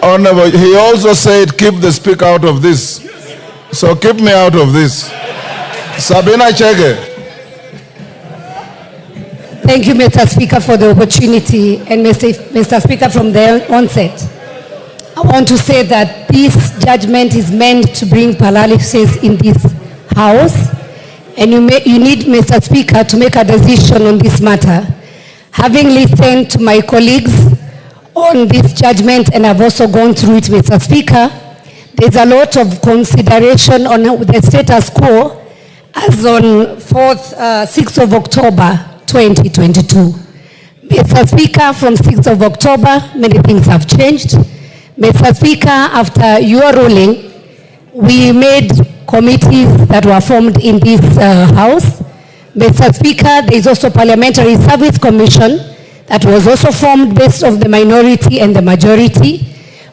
Honorable, he also said keep the speaker out of this. So keep me out of this. Sabina Chege. Thank you, Mr. Speaker, for the opportunity. And Mr. Speaker, from the onset, I want to say that this judgment is meant to bring paralysis in this House. And you need, Mr. Speaker, to make a decision on this matter. Having listened to my colleagues on this judgment, and I've also gone through it, Mr. Speaker, there's a lot of consideration on the status quo as on 6th of October 2022. Mr. Speaker, from 6th of October, many things have changed. Mr. Speaker, after your ruling, we made committees that were formed in this House. Mr. Speaker, there is also Parliamentary Service Commission that was also formed based on the minority and the majority.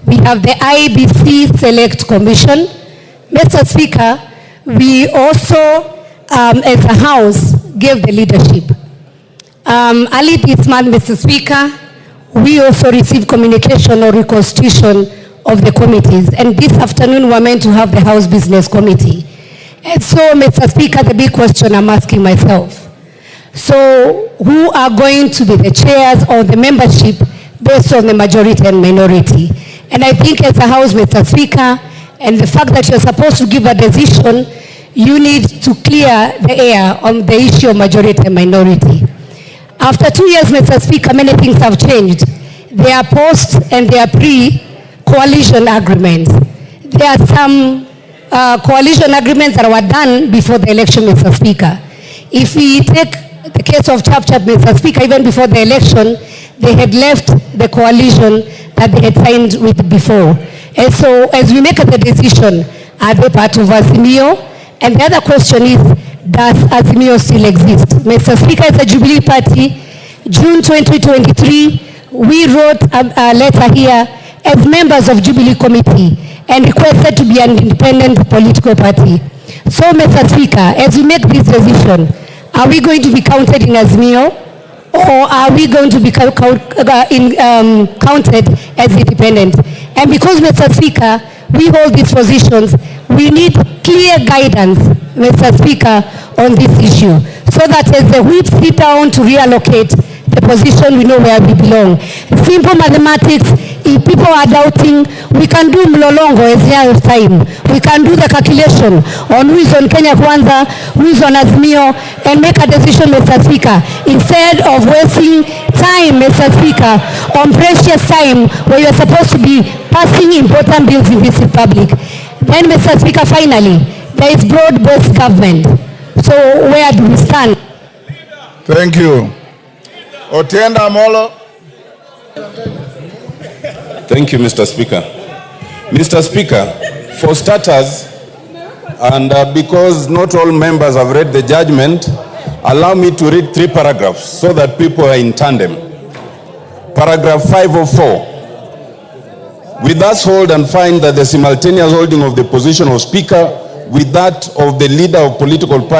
We have the IEBC Select Commission. Mr. Speaker, we also, as a House, gave the leadership. Early this month, Mr. Speaker, we also received communication or reconstitution of the committees. And this afternoon, we're meant to have the House Business Committee. And so, Mr. Speaker, the big question I'm asking myself. So, who are going to be the chairs or the membership based on the majority and minority? And I think as a House, Mr. Speaker, and the fact that you're supposed to give a decision, you need to clear the air on the issue of majority and minority. After 2 years, Mr. Speaker, many things have changed. There are post and there are pre-coalition agreements. There are some coalition agreements that were done before the election, Mr. Speaker. If we take the case of Chap, Mr. Speaker, even before the election, they had left the coalition that they had signed with before. And so, as we make the decision, are they part of Azimio? And the other question is, does Azimio still exist? Mr. Speaker, as a Jubilee Party, June 2023, we wrote a letter here as members of Jubilee Committee and requested to be an independent political party. So, Mr. Speaker, as we make this decision, are we going to be counted in Azimio, or are we going to be counted as independent? And because, Mr. Speaker, we hold these positions, we need clear guidance, Mr. Speaker, on this issue, so that as the whip sit down to reallocate the position, we know where we belong. Simple mathematics. If people are doubting, we can do mlolongo as near time. We can do the calculation on who is on Kenya Kwanza, who is on Azimio, and make a decision, Mr. Speaker, instead of wasting time, Mr. Speaker, on precious time where you are supposed to be passing important bills in this republic. Then, Mr. Speaker, finally, there is broad-based government. So where do we stand? Thank you. Otienda Amolo. Thank you, Mr. Speaker. Mr. Speaker, for starters, and because not all members have read the judgment, allow me to read 3 paragraphs so that people are in tandem. Paragraph 504. We thus hold and find that the simultaneous holding of the position of Speaker with that of the leader of political party